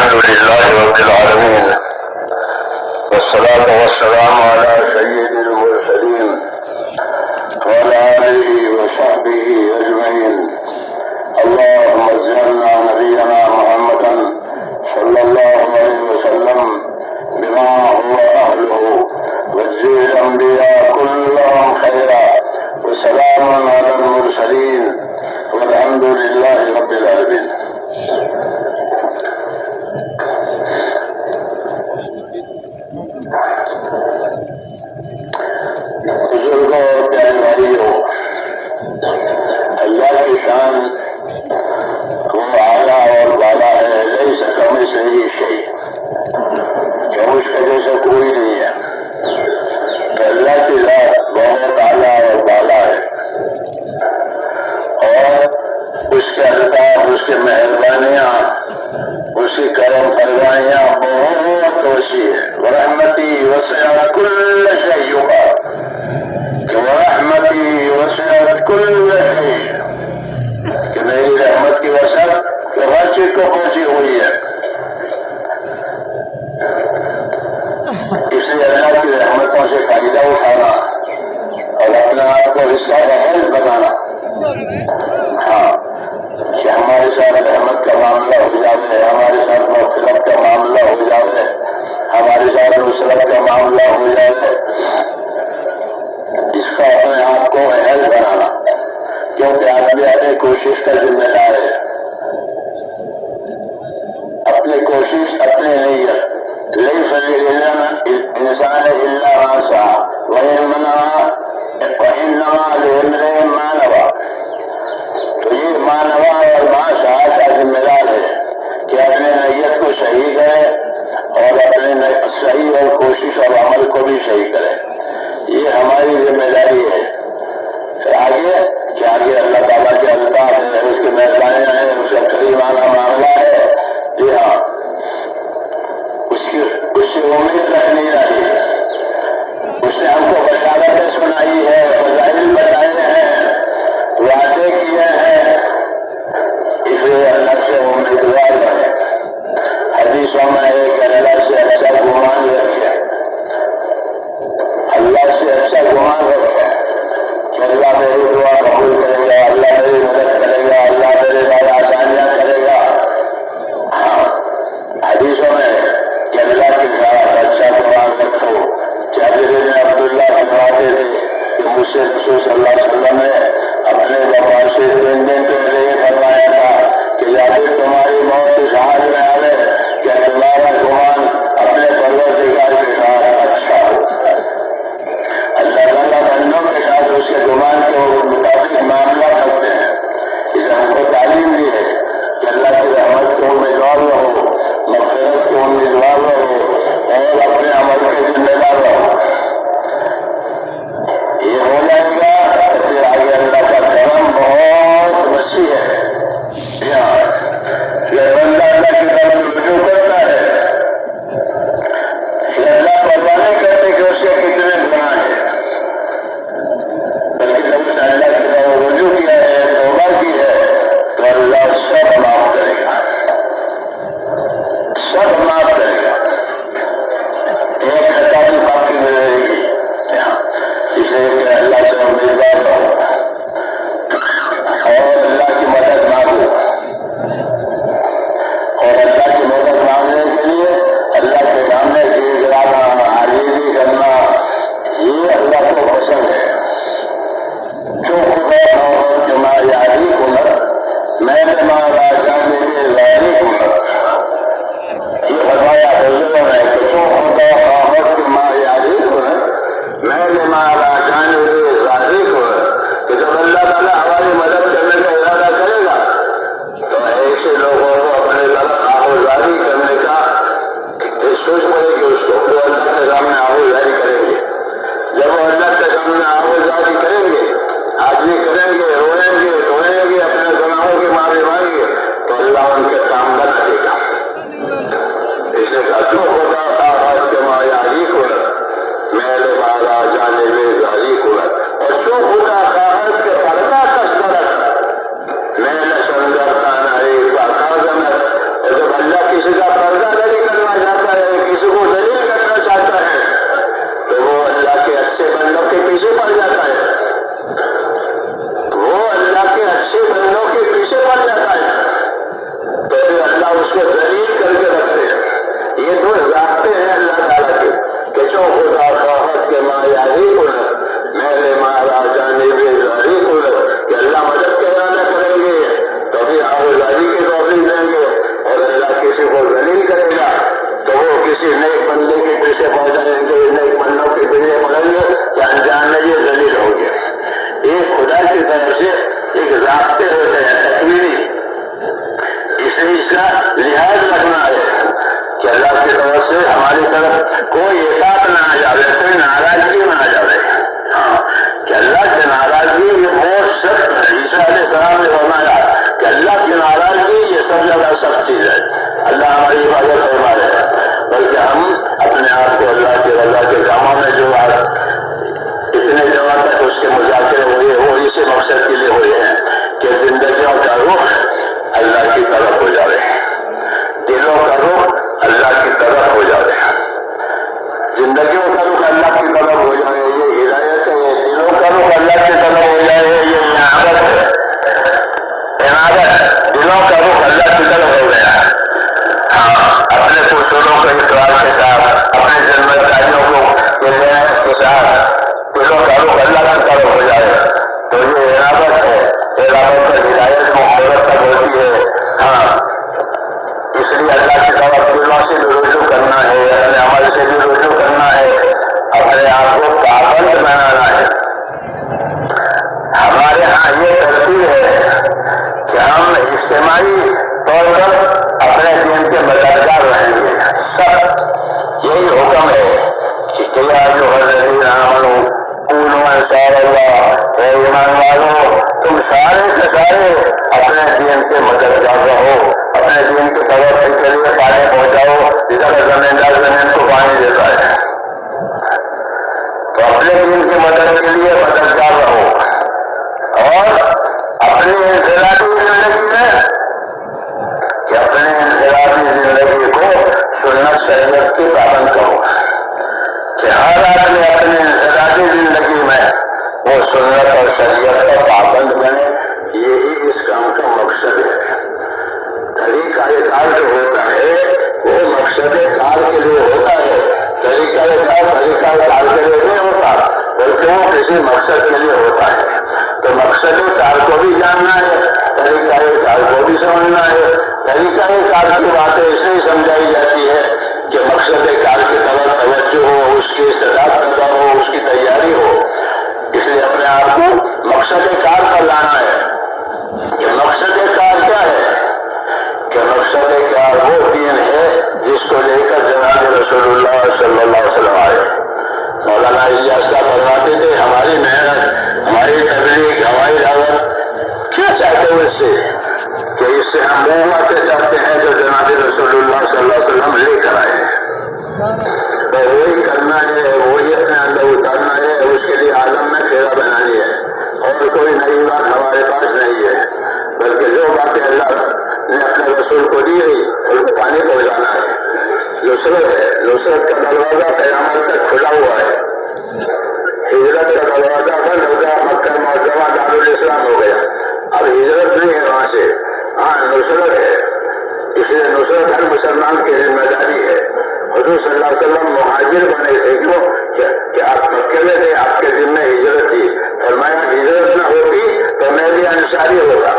الحمد لله رب العالمين، والصلاة والسلام على سيد المرسلين وعلى آله وصحبه أجمعين. اللهم اجعلنا نبينا محمدا صلى الله عليه وسلم بما هو أهله، واجزي الأنبياء كلهم خيرا، وسلام على المرسلين، والحمد لله رب العالمين. بزرگوں اور پیارے بھائیوں، اللہ کی شان وہ اعلیٰ اور بالا ہے، لیس کمثلہ شیء، کہ اس کے جیسا کوئی نہیں ہے. تو اللہ کی ذات بہت اعلیٰ اور بالا ہے، اور اس کے الطاف، اس کی مہربانیاں، اس کی کرم فرمائیاں بہت وسیع ہے. ورحمتی وسعت کل شیء، ورحمتی وسعت کل شیء، کہ میری رحمت کی وسعت کہ ہر چیز کو پہنچی ہوئی ہے. اس لیے اللہ کی رحمتوں سے فائدہ اٹھانا اور اپنے آپ کو اس کا اہل بنانا، ہاں، کہ ہمارے ساتھ رحمت کا معاملہ ہو جاوے، ہمارے ساتھ مغفرت کا معاملہ ہو جاوے، ہمارے ساتھ نصرت کا معاملہ ہو جاوے. اس کا اپنے آپ کو اہل بنانا، کیونکہ آدمی اپنی کوشش کا ذمہ دار ہے. اپنی کوشش، اپنی نیت. لیس للانسان الا ما سعى وانما لامرئ ما نوى. تو یہ ما نوى اور ما سعى کا ذمہ دار ہے کہ اپنے نیت کو صحیح کرے اور اپنے صحیح اور کوشش اور عمل کو بھی صحیح کرے. یہ ہماری ذمہ داری ہے. آگے کہ آگے اللہ تعالیٰ کے الطاف ہے، اس کی مہربانیاں ہیں، اس کا کریمانہ معاملہ ہے. جی ہاں، اس سے امید رکھنی چاہیے. اس نے ہم کو بشارتیں سنائی ہے، فضائل بتائے ہیں، وعدے کیے ہیں. اس لیے اللہ سے امیدوار بنے. حدیثوں میں ہے کہ اللہ سے اچھا گمان رکھے، اللہ سے اچھا گمان رکھے کہ اللہ میری دعا قبول کرے گا، اللہ میری مدد کرے گا، اللہ میرے بعد آسانیاں کرے گا. ہاں، حدیثوں میں کہ اللہ کے ساتھ اچھا گمان رکھو. جابر بن عبداللہ فرماتے تھے کہ مجھ سے رسول صلی اللہ علیہ وسلم نے اپنے وفات سے 3 دن پہلے یہ فرمایا تھا کہ جابر تمہاری موت اس حال میں آئے کہ تمہارا گمان اپنے پروردگار کے ساتھ اچھا ہو. اللہ تعالیٰ بندوں کے ساتھ اس کے گمان کے مطابق معاملہ کرتے ہیں. اسے ہم کو تعلیم دی ہے کہ اللہ کی رحمت کو امیدوار رہو، مغفرت کو امیدوار رہو، اور اپنے عمل کے ذمہ دار رہو. یہ ہو جائے گا تو پھر آگے اللہ کا کرم بہت وسیع ہے. یہ بندہ اللہ کی طرف رجوع کرتا ہے، یہ اللہ پرواہ نہیں کرتے کہ اس کے کتنے گناہ ہیں، بلکہ جب اس نے اللہ کی طرف رجوع کیا ہے، توبہ کی ہے، تو اللہ سب معاف کرے گا، سب معاف کرے گا. ایک خطا بھی باقی نہیں رہے گی. اسے کہ اللہ سے امیدوار رہو اور اللہ کی مدد مانگو. اور اللہ کی مدد مانگنے کے لیے اللہ کے سامنے گیت گانا، عاجزی کرنا، یہ اللہ کو پسند ہے. جو خدا تمہاری یادی کنر میں تمہارا جانے کے ظاہری کنر. یہ فرمایا حضور نے کہ جو خدا تمہاری یادی کنر میں تمہارا جانے کے ظاہری کنر. کہ جب اللہ تعالیٰ ہماری مدد کرنے کا ارادہ کرے گا تو ایسے لوگوں کو اپنے طرف آہوزاری کرنے کا سوچ پڑے گی. اس کو وہ اللہ کے سامنے آہوزاری کریں گے. جب وہ اللہ کے سامنے آہوزاری کریں گے، حاضری کریں گے، روئیں گے، اپنے گناہوں کی معافی مانگیں گے، تو اللہ ان کے کام نہ کرے گا. اسے جو ہوتا آغاز کے مایاری کو میرے بالا جانے میں ظاہری کو اور جو خدا کاغذ کے پردہ کسرت میں نے سمجھتا نہ ایک بات. جب اللہ کسی کا پردہ اللہ اس کو ذلیل کر کے رکھتے ہیں. یہ دو ضابطے ہیں اللہ تعالیٰ کے کہ جو خدا خواہد کے مایاری کل میرے مارا جانے بھی ظاہری کل کہ اللہ مدد کرانا کریں گے تو بھی آوازاری کی توفیق دیں گے اور اللہ کسی کو ذلیل کرے گا تو وہ کسی نیک بندے کے پیچھے پڑ جائیں گے, نیک بندوں کے پیچھے پڑیں گے کہ انجان میں یہ ذلیل ہو گیا. یہ خدا کی طرف سے ایک ضابطے ہوتے ہیں تکمیلی, اس کا لحاظ رکھنا ہے کہ اللہ کی طرف سے ہماری طرف کوئی اطاعت نہ آ جائے, کوئی ناراضگی نہ آ جائے. کہ اللہ کی ناراضگی یہ بہت سخت ہے. عیسیٰ علیہ السلام نے فرمایا کہ اللہ کی ناراضگی یہ سب زیادہ سخت چیز ہے. اللہ ہماری حفاظت فرمائے, بلکہ ہم اپنے آپ کو اللہ کی رضا کے کاموں میں جو اتنے جگہ تک اس کے مذاکرے ہوئے وہ اسی مقصد کے لیے ہوئے ہیں کہ زندگیوں کا رخ اللہ کی طرف ہو جائے, دلوں کا رخ اللہ کی طرف ہو جائے, زندگیوں کا رخ اللہ کی طرف ہو جائے. یہ ہدایت ہے, یہ دلوں کا رخ اللہ کی طرف ہو جائے. یہ عنابت ہے, عنابت دلوں کا رخ اللہ کی طرف ہو گیا. اپنے اصولوں کے اقرار کے ساتھ, اپنے ذمہ داریوں کو کے ساتھ دلوں کا رخ اللہ کی طرف ہو جائے تو یہ عنابت ہے. عنابت میں ہدایت کو مرتب ہوتی ہے. اس لیے اللہ کی طرف دلوں سے بھی رجوع کرنا ہے, اپنے عمل سے بھی رجوع کرنا ہے, اپنے آپ کو پابند بنانا ہے. ہمارے ہاں یہ ترتیب ہے کہ ہم اجتماعی طور پر اپنے دین کے مددگار رہیں گے. سب یہی حکم ہے کہ یا جو الذین آمنوا کونوا انصار اللہ, اے ایمان والو تم سارے کے سارے اپنے دین کے مددگار رہو, اپنے دین کی ترقی کے لیے پانی پہنچاؤ. جس طرح زمیندار زمین کو پانی دیتا ہے تو اپنے دین کی مدد کے لیے مددگار رہو اور اپنی انفرادی زندگی میں کہ اپنے انفرادی زندگی کو سنت شریعت کی پابند کرو کہ ہر آدمی اپنی انفرادی زندگی میں وہ سنت اور شریعت کا پابند بنے. یہی اس کام کا مقصد ہے. طریقہ کار جو ہوتا ہے وہ مقصد کار کے لیے ہوتا ہے. طریقہ کار کے لیے نہیں ہوتا بلکہ وہ کسی مقصد کے لیے ہوتا ہے. تو مقصد کار کو بھی جاننا ہے, طریقہ کار کو بھی سمجھنا ہے. طریقہ کار کی باتیں اس لیے سمجھائی جاتی ہے کہ مقصد کار کی طرف توجہ ہو, اس کی استعداد پیدا ہو, اس کی تیاری ہو. اس لیے اپنے آپ کو مقصد کار پر لانا ہے کہ مقصد کار کیا ہے, کہ مقصد کار وہ دین ہے جس کو لے کر جناب رسول اللہ صلی اللہ علیہ وسلم آئے. مولانا الیاس صاحب فرماتے تھے ہماری محنت, ہماری تبلیغ, ہماری دعوت کیا چاہتے ہو اس سے کہ اس سے ہم وہ باتیں چاہتے ہیں جو جناب رسول اللہ صلی اللہ علیہ وسلم لے کر آئے تو وہی کرنا ہے, وہی اپنے اندر اتارنا ہے. اس کے لیے عالم میں پھیرا بنانی ہے اور کوئی نئی بات ہمارے پاس نہیں ہے, بلکہ جو باتیں اللہ نے اپنے رسول کو دی گئی ان کو پانی پہنچانا ہے. نصرت ہے, نصرت کا دروازہ قیامت تک کھلا ہوا ہے. ہجرت کا دروازہ بند ہو گیا, مکہ معظمہ دارالاسلام ہو گیا, اب ہجرت نہیں ہے وہاں سے. نصرت ہے, اس لیے نصرت ہر مسلمان کی ذمہ داری ہے. حضور صلی اللہ علیہ وسلم مہاجر بنے تھے کیوں کہ آپ مکے میں تھے, آپ کے ذمہ ہجرت تھی. فرمایا ہجرت نہ ہوتی تو میں بھی انصاری ہوگا.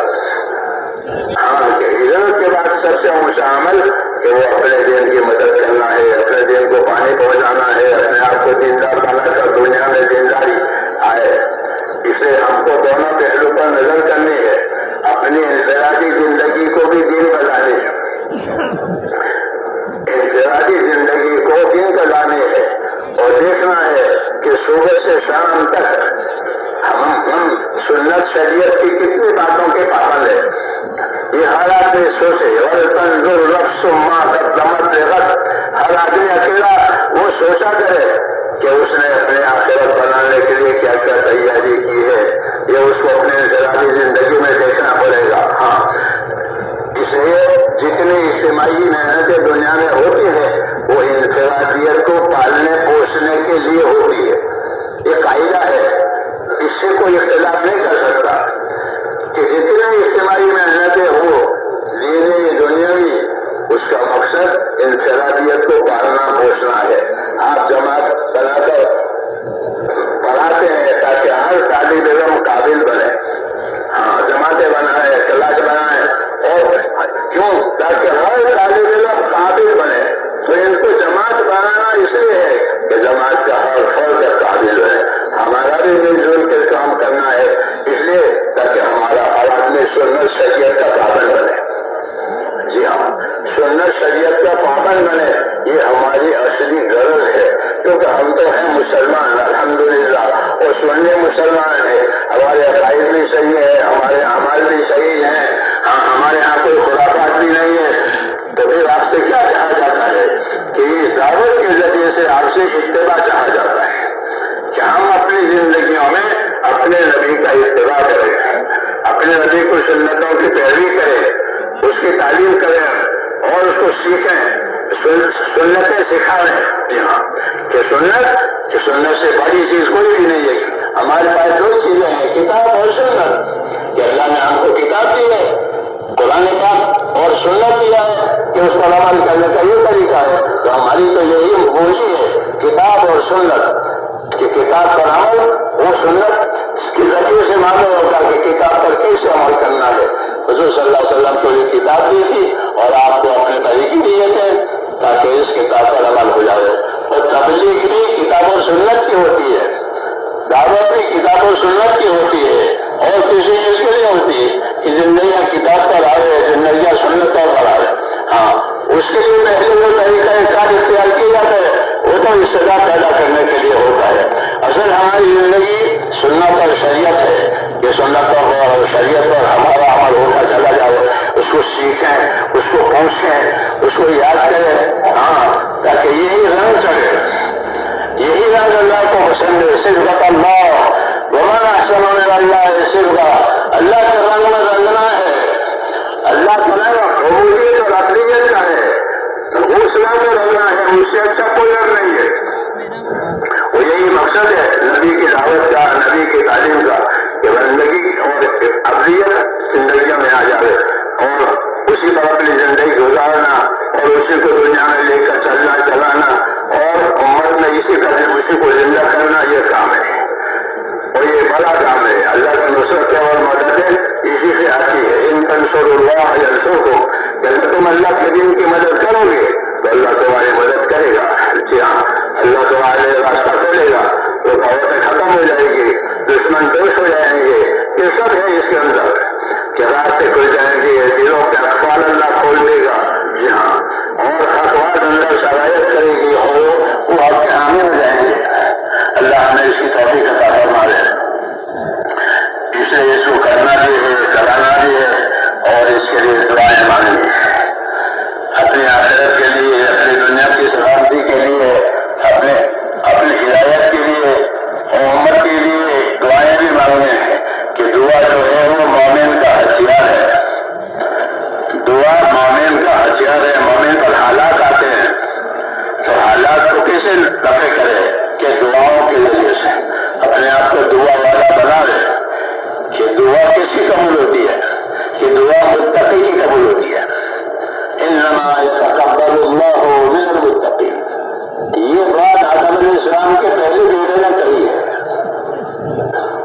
ہجرت کے بعد سب سے اونچا عمل کہ وہ اپنے دین کی مدد کرنا ہے, اپنے دین کو پانی پہنچانا ہے, اپنے آپ کو دیندار بنا کر دنیا میں دینداری آئے. اسے ہم کو دونوں پہلو پر نظر کرنی ہے, اپنی انفرادی زندگی کو بھی دین بنانی ہے, انفرادی زندگی کو دین بنانی ہے اور دیکھنا ہے کہ صبح سے شام تک ہم سنت شریعت کی کتنی باتوں کے پابند ہیں. یہ ہر آدمی سوچے وَلْتَنْظُرْ نَفْسٌ مَا قَدَّمَتْ لِغَدٍ. ہر آدمی اکیلا وہ سوچا کرے کہ اس نے اپنے آخرت بنانے کے لیے کیا کیا تیاری کی ہے. یہ اس کو اپنے انفرادی زندگی میں دیکھنا پڑے گا. اس لیے جتنی اجتماعی محنتیں دنیا میں ہوتی ہے وہ انفرادیت کو پالنے پوسنے کے لیے ہوتی ہے. یہ قاعدہ ہے, اس سے کوئی اختلاف نہیں کر سکتا کہ جتنی اجتماعی محنتیں ہو دینی دنیاوی اس کا مقصد انفرادیت کو پالنا پوچھنا ہے. آپ جماعت بنا کر پڑھاتے ہیں تاکہ ہر طالب علم قابل بنے. ہاں جماعتیں بنائے, کلاس بنائے, اور کیوں؟ تاکہ ہر طالب علم قابل بنے. تو ان کو جماعت بنانا اس لیے ہے کہ جماعت کا ہر فرد قابل ہے. ہمارا بھی مل جل کے کام کرنا ہے اس لیے تاکہ ہمارا ہر آدمی سنت شریعت کا پابند بنے. جی ہاں, سنت شریعت کا پابند بنے, یہ ہماری اصلی غرض ہے. کیونکہ ہم تو ہیں مسلمان الحمدللہ, اور سنی مسلمان ہیں. ہمارے عقائد بھی صحیح ہے, ہمارے اعمال بھی صحیح ہیں. ہاں, ہمارے یہاں کوئی خرافات بھی نہیں ہے. تو پھر آپ سے کیا چاہا جاتا ہے کہ اس دعوت کے ذریعے سے آپ سے اتباع چاہا جاتا ہے کہ ہم اپنی زندگیوں میں اپنے نبی کا اتباع کریں, اپنے نبی کو سنتوں کی پیروی کریں, اس کی تعلیم کریں اور اس کو سیکھیں, سنتیں سکھائیں. جی ہاں, کہ سنت سے بڑی چیز کوئی بھی نہیں ہے. ہمارے پاس دو چیزیں ہیں, کتاب اور سنت. کہ اللہ نے ہم کو کتاب دی ہے قرآن پاک, اور سنت دیا ہے کہ اس پر عمل کرنے کا یہ طریقہ ہے. تو ہماری تو یہی بولی ہے کتاب اور سنت, کہ کتاب پر عمل وہ سنت کے ذریعے سے معلوم ہوگا کہ کتاب پر کیسے عمل کرنا ہے. حضور صلی اللہ علیہ وسلم کو یہ کتاب دی تھی اور آپ کو اپنے طریقے دیے تھے تاکہ اس کتاب پر عمل ہو جائے. اور تبلیغ بھی کتاب اور سنت کی ہوتی ہے, دعوت بھی کتاب اور سنت کی ہوتی ہے, اور کسی چیز کے لیے ہوتی ہے کہ زندگیاں کتاب پر آئے, زندگیاں سنت پر آئے. ہاں, اس کے لیے پہلے وہ طریقہ کار اختیار کیا جاتا ہے, وہ تو استدا پیدا کرنے کے لیے ہوتا ہے. اصل ہماری زندگی سنت اور شریعت ہے کہ سنت اور شریعت پر ہمارا عمل ہوتا چلا جائے. اس کو سیکھیں, اس کو پوچھیں, اس کو یاد کریں. ہاں, تاکہ یہی رنگ چڑھے, یہی رنگ اللہ کو پسند ہے. صرف اللہ ومن احسن من اللہ صرف اللہ کے رنگ میں رنگنا ہے. اللہ کا رنگ عبودیت اور اقلیت کا ہے, غوثلہ میں رنگنا ہے, اس سے اچھا کوئی رنگ نہیں ہے. وہ یہی مقصد ہے نبی کی دعوت کا, نبی کی تعلیم کا, کہ بندگی اور ابدیت زندگیوں میں آ جائے اور اسی پر اپنی زندگی گزارنا اور اسی کو دنیا میں لے کر چلنا چلانا اور امت میں اسی کو زندہ کرنا, یہ کام ہے اور یہ بڑا کام ہے. اللہ کی نصرت اور مدد اسی سے آتی ہے. ان تنصروا اللہ ینصرکم, جب تم اللہ کے دین کی مدد کرو گے تو اللہ تمہاری مدد کرے گا. جی ہاں, اللہ تمہارے راستہ کھولے گا, تو بہتیں ختم ہو جائے گی, دشمن دوش ہو جائیں گے. یہ سب ہے اس کے اندر کہ راستے کھل جائیں گے, دلوں کے اقفال اللہ کھول دے گا. جی ہاں, اور خطوات اندر شرائط کرے گی اور وہ آپ کے حامی ہو جائیں گے. اللہ ہمیں اس کی توفیق عطا فرمائے. اس لیے اس کو کرنا بھی ہے, کرانا بھی ہے, اور اس کے لیے دعائیں مانگنی ہے. اپنی آخرت کے لیے, اپنی دنیا کی سلامتی کے لیے, اپنی ہدایت کے لیے اور امت کے لیے دعائیں بھی مانگنے ہیں. کہ دعا جو ہے وہ مومن کا ہتھیار ہے. دعا مومن کا ہتھیار ہے. مومن پر حالات آتے ہیں تو حالات کو کیسے رفع کرے کہ دعاؤں کے ذریعے سے اپنے آپ کو دعا والا بنا لے. کہ دعا کس کی قبول ہوتی ہے؟ کہ دعا متقی کی قبول ہوتی ہے. انما یتقبل اللہ من المتقین. یہ بات آدم علیہ السلام کے پہلے بیٹے نے کہی ہے.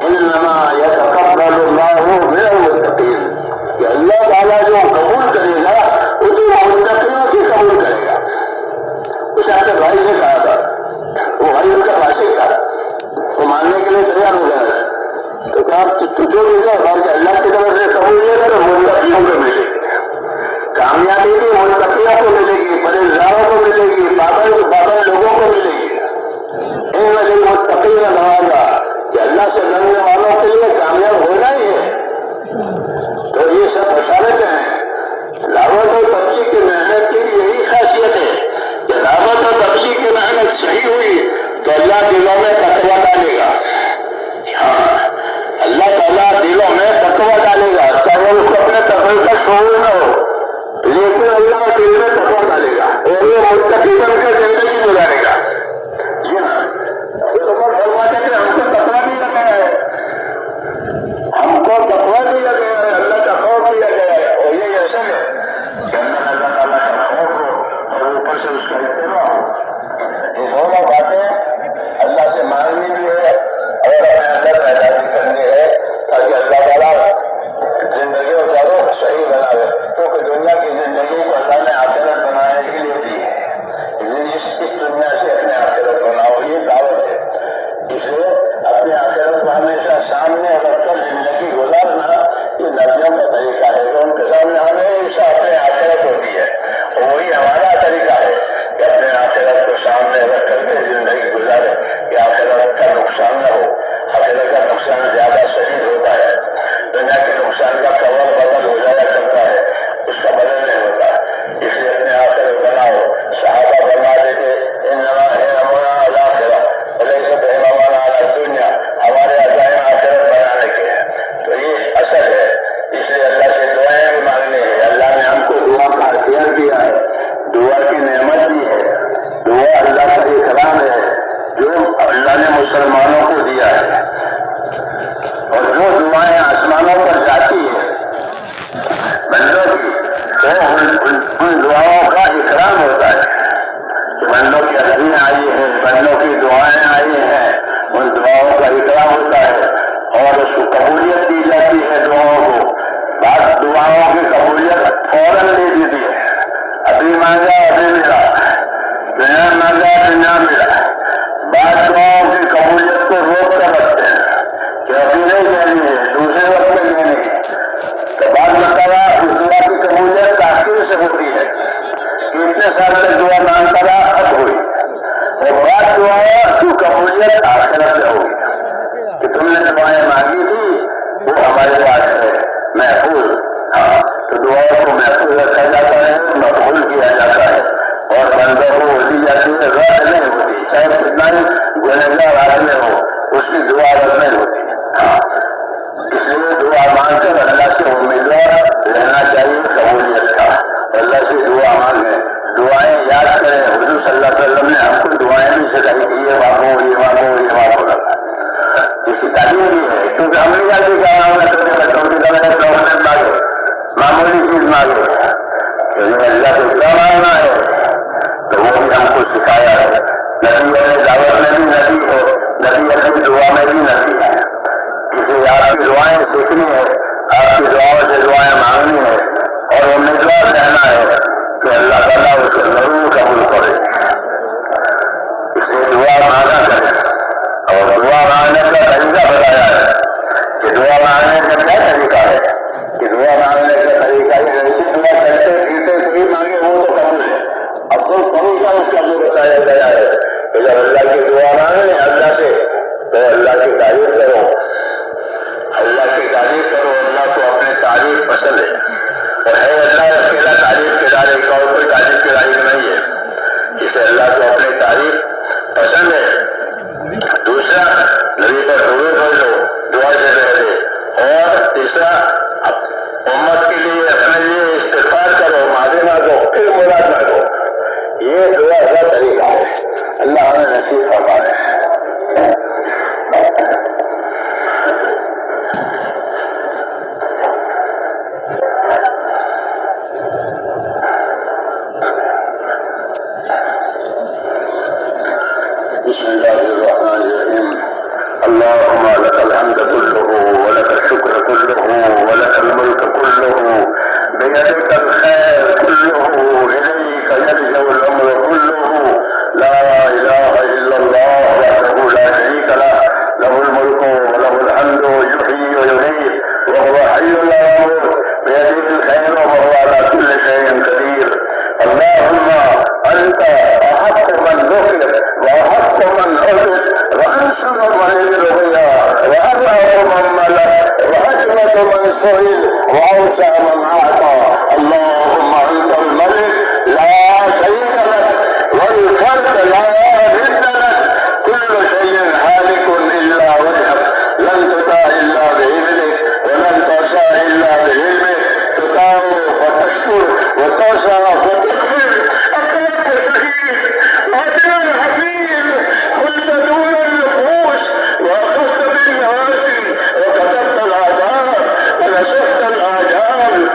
انما یتقبل اللہ من المتقین, کہ اللہ تعالیٰ جو قبول کرے گا وہ تو متقیوں کی قبول کرے گا. اس نے اپنے بھائی سے کہا تھا, وہ بھائی ان کا فاسق تھا, وہ ماننے کے لیے تیار ہو گیا. تو کہا جو بھی کہ اللہ کی طرف سے قبول نہیں کرے متقیوں کو ملے گی. کامیابی بھی متقیوں کو ملے گی, پرہیزگاروں کو ملے گی, پابند لوگوں کو ملے گی. ان وجہ متقی کا نوازا کہ اللہ سے ڈرنے والوں کے لیے کامیاب ہونا ہی ہے. تو یہ سب بشارتیں ہیں. دعوت اور تبلیغ کی محنت کی یہی خاصیت ہے کہ دعوت اور تبلیغ کی محنت صحیح ہوئی تو اللہ دلوں میں تقویٰ ڈالے گا. ہاں, اللہ تعالیٰ دلوں میں تقویٰ ڈالے گا, چاہے اس کو اپنے تقوی کا شعور نہ ہو, لیکن اللہ دل میں تقویٰ ڈالے گا اور یہ متقی بن کر زندگی گزارے گا. جی ہاں, فرماتے کہ ہم کو تقویٰ نہیں لگا ہے, ہم کو تقویٰ نہیں لگا ہے, اللہ کا خوف نہیں لگا ہے. اور یہ ایسا ہے کہ اللہ نقصان نہ ہو. آخرت کا نقصان زیادہ شدید ہوتا ہے. دنیا کے نقصان کا کور بدل ہو جایا کرتا ہے، اس کا بدل نہیں ہوتا. اس لیے اپنے آخرت بناؤ. صحابہ فرماتے تھے انما ہمنا الاخرہ ولیست ہمنا علی الدنیا، ہمارے عزائم آخرت بنانے کے ہیں. تو یہ اصل ہے. اس لیے اللہ سے دعائیں بھی مانگنی ہے. اللہ نے ہم کو دعا کا اختیار دیا ہے، دعا کی نعمت دی ہے. دعا اللہ کا اکرام ہے جو اللہ نے مسلمانوں کو دیا ہے. اور جو دعائیں آسمانوں پر جاتی ہیں بندوں کی، تو ان دعاؤں کا اکرام ہوتا ہے کہ بندوں کی عرضیاں آئی ہیں، بندوں کی دعائیں آئی ہیں، ان دعاؤں کا اکرام ہوتا ہے اور اس کو قبولیت دی جاتی ہے. دعاؤں کو بعض دعاؤں کی قبولیت فوراً دے دیتی ہے. ابھی مانگا ابھی ملا، دنیا مانگا دنیا ملا. بعض دعاؤں کی قبولیت کو روک کر رکھتے ہیں کہ ابھی نہیں دینی ہے، دوسرے وقت میں دینی ہے. تو بعض مرتبہ اس دعا کی قبولیت تاخیر سے ہوتی ہے کہ اتنے سال تک دعا مانگتا رہا اب ہوئی، اور بعض دعا کی قبولیت آخرت سے ہوگی کہ تم نے دعائیں مانگی تھی وہ ہمارے پاس ہے محفوظ. ہاں تو دعاؤں کو محفوظ رکھا جاتا ہے، مقبول کیا جاتا ہے اور بندوں کو دی جاتی ہے. رد نہیں ہوتی، چاہے کتنا ہی گنہگار آدمی ہو اس کی دعا رد نہیں ہوتی. ہاں اس لیے دعا مانگ کر اللہ سے امیدوار رہنا چاہیے قبولیت کا. اللہ سے دعا مانگیں، دعائیں یاد کریں. حضور صلی اللہ علیہ وسلم نے ہم کو دعائیں بھی سکھائی کہ یہ مانگو یہ مانگو یہ مانگو رکھا. اس کی تعلیم بھی ہے کیونکہ ہم نے جاتی کہا ہم نے چھوٹے بچوں کی طرح پروفیٹ مانگو، معمولی چیز مانگو، اللہ سے کیا مانگنا ہے تو وہ بھی ہم کو سکھایا ہے. نبی نے دعوت میں بھی نبی ہے، نبی اپنی دعا میں بھی نبی ہے. اسے آپ کی دعائیں سیکھنی ہے، آپ کی دعاؤں سے دعائیں مانگنی ہے اور امیدوار رہنا ہے کہ اللہ تعالیٰ اسے ضرور قبول کرے. اسے دعا مانگا کرے اور دعا مانگنے کا طریقہ بتایا ہے کہ دعا مانگنے کا کیا طریقہ ہے کہ دعا مانگنے کا طریقہ ہے ایسی دعا کرتے پیتے کوئی مانگے وہ تو قبول ہے. اصل طریقہ اس کا جو بتایا گیا ہے کہ جب اللہ کی دعا مانگے اللہ سے تو اللہ کی تعریف کرو، اللہ کی تعریف کرو. اللہ کو اپنی تعریف پسند ہے اور ہے اللہ اکیلا تعریف کے دار، ایک اور کوئی تعریف کے لائق نہیں ہے. اسے اللہ کو اپنی تعریف پسند ہے. دوسرا نبی پر درود پڑھ لو دعا سے پہلے، اور تیسرا امت کے لیے اپنے لیے استغفار کرو، معافی مانگو، پھر مراد مانگو. یہ دعا کا طریقہ ہے. اللہ ہمیں نصیب فرمائے. بسم الله الرحمن الرحيم. اللهم لك الحمد كله ولك الشكر كله ولك الملك كله بيدك الخير كله إليك يرجع الأمر كله. لا إله إلا الله وحده لا شريك له، له الملك وله الحمد يحيي ويميت وهو حي لا يموت بيده الخير وهو على كل شيء قدير. اللهم أنت أحق من ذكر وأحق من عبد وأنصر من رؤيا وأرأى من ملك وحكمة من سئل وأوسع من أعطى. اللهم أنت الملك لا شريك لك والفرد لا ضد لك، كل شيء هالك إلا وجهك، لن تطاع إلا بإذنك ولن تشاء إلا بعلمك، تطاع فتشكر وتشاء فتكفر. أكرمت شهيد وأجر الحفيظ، قلت دون النفوس وأخذت بالنواسي وكتبت الآثار ونسخت الآجال.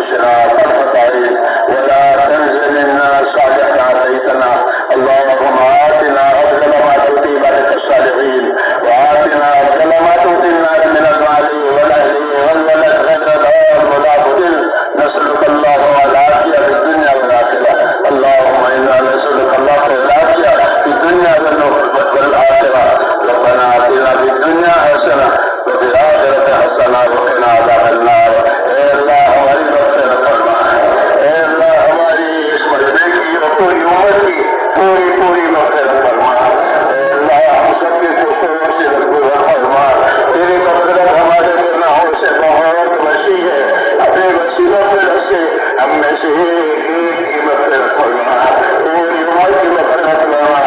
انفسنا طرفة عين ولا تنزل منا صالحا آتيتنا اللهم آتنا أفضل ما تؤتي بارك الصالحين وآتنا أفضل ما تؤتي الناس من المال والأهل والولد غير دار ولا بدل نسألك الله العافية في الدنيا والآخرة اللهم إنا نسألك الله العافية في الدنيا والآخرة ربنا آتنا في الدنيا حسنة وفي الآخرة حسنة وقنا عذاب النار اے اللہ ہماری مغفرت فرما اے اللہ ہماری اس مجمع کی اور پوری امت کی پوری مغفرت فرما اے اللہ ہم سب کے قصوروں سے درگزر فرما تیری مغفرت ہمارے گناہوں سے بہت وسیع ہے اپنے وسیلوں سے ہم میں سے ایک کی مغفرت فرما پوری امت کی مغفرت فرما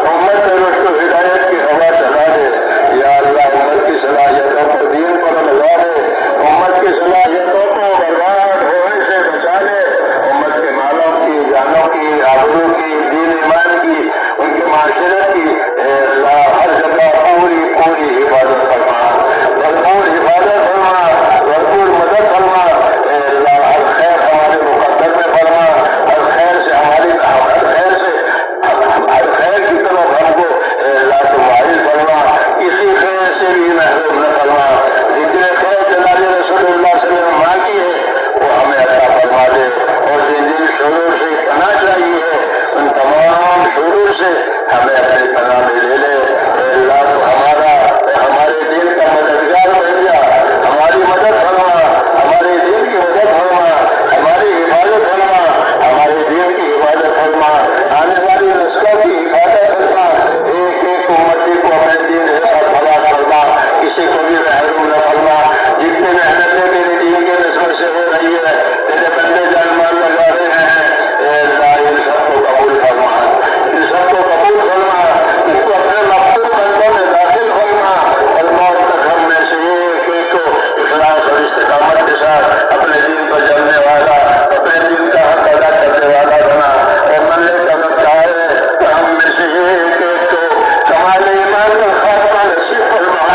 امت کے رشد و ہدایت کی ہوا چلا دے یا اللہ امت کی صلاحیتوں کو دین پر لگا دے امت کی صلاحیتوں کو برباد ہونے سے بچا لے امت کے مالوں کی جانوں کی آبرو کی دین ایمان کی ان کے معاشرت کی اے اللہ ہر جگہ پوری حفاظت فرما بھرپور حفاظت فرما بھرپور مدد فرما اے اللہ ہر خیر ہمارے مقدر میں فرما ہر خیر کی طرف ہم کو اے اللہ تو واحد فرما کسی خیر سے بھی محروم نہ فرما جتنے خیر جناب رسول اللہ صلی اللہ علیہ وسلم مانگی ہے وہ ہمیں عطا فرما دے اور جن شرور سے پناہ چاہیے ہے ان تمام شرور سے ہمیں اپنی پناہ میں لے لے اے اللہ تو ہمارے دین کا مددگار بن جا ہماری مدد فرما ہمارے دین کی مدد فرما ہماری حفاظت فرما ہمارے دین کی حفاظت فرما آنے والی نسلوں کی حفاظت فرما ایک امتی کو اپنے دین کے ساتھ بھلا فرما کسی کو بھی محروم نہ فرما جتنے محنتیں میرے دین کے نسبت سے ہو رہی ہے تیرے بندے جان مال لگا رہے ہیں اے اللہ ان سب کو قبول فرما ان سب کو قبول فرما ان کو اپنے مقبول بندوں میں داخل فرما اور موت تک ہم میں سے ایک کو اخلاص اور استقامت کے ساتھ اپنے دین پر چلنے والا اپنے دین کا حق ادا کرنے والا بنا اور مننے کا وقت آئے تو ہم میں سے ایک کو کمال ایمان کا خاتمہ نصیب فرما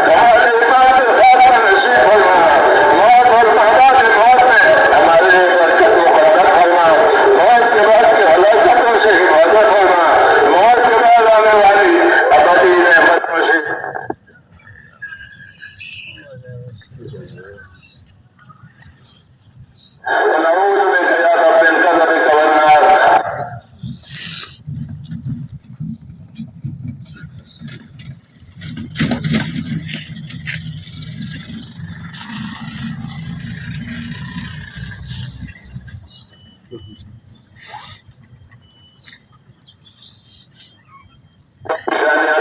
کمال ایمان کا خاتمہ نصیب فرما موت اور محبت موت میں ہمارے برکت مقدر فرما موت کے بعد کے ہلاکتوں سے حفاظت فرما موت کے بعد آنے والی ابدی نعمتوں سے ونعوذ بك يا رب من كذبك والنار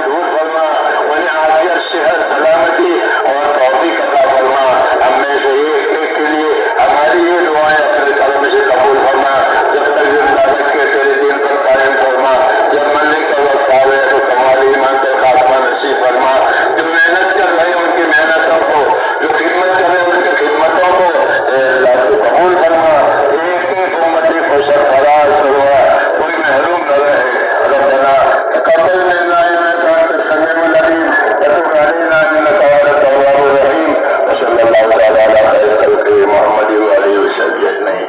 دور فرما انہیں عافیت صحت سلامتی اور توفیق عطا فرما ہم میں سے ایک کے لیے ہماری یہ دعائیں اپنے کرم سے قبول فرما جب تک زندہ رکھ کے تیرے دین پر قائم فرما جب مرنے کا وقت آئے تو کمال ایمان کا خاتمہ نصیب فرما جو محنت کر رہے ہیں ان کی محنتوں کو جو خدمت کر رہے ہیں ان کی خدمتوں کو اے اللہ تو قبول فرما ایک امتی کو سرفراز ہوا کوئی محروم نہ رہے ربنا تقبل منا انك انت السميع العليم وتب علينا انك انت التواب الرحيم وصلى الله تعالى على خير خلقه محمد واله وصحبه اجمعين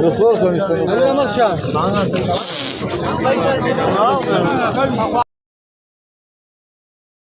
Resul sonuçta.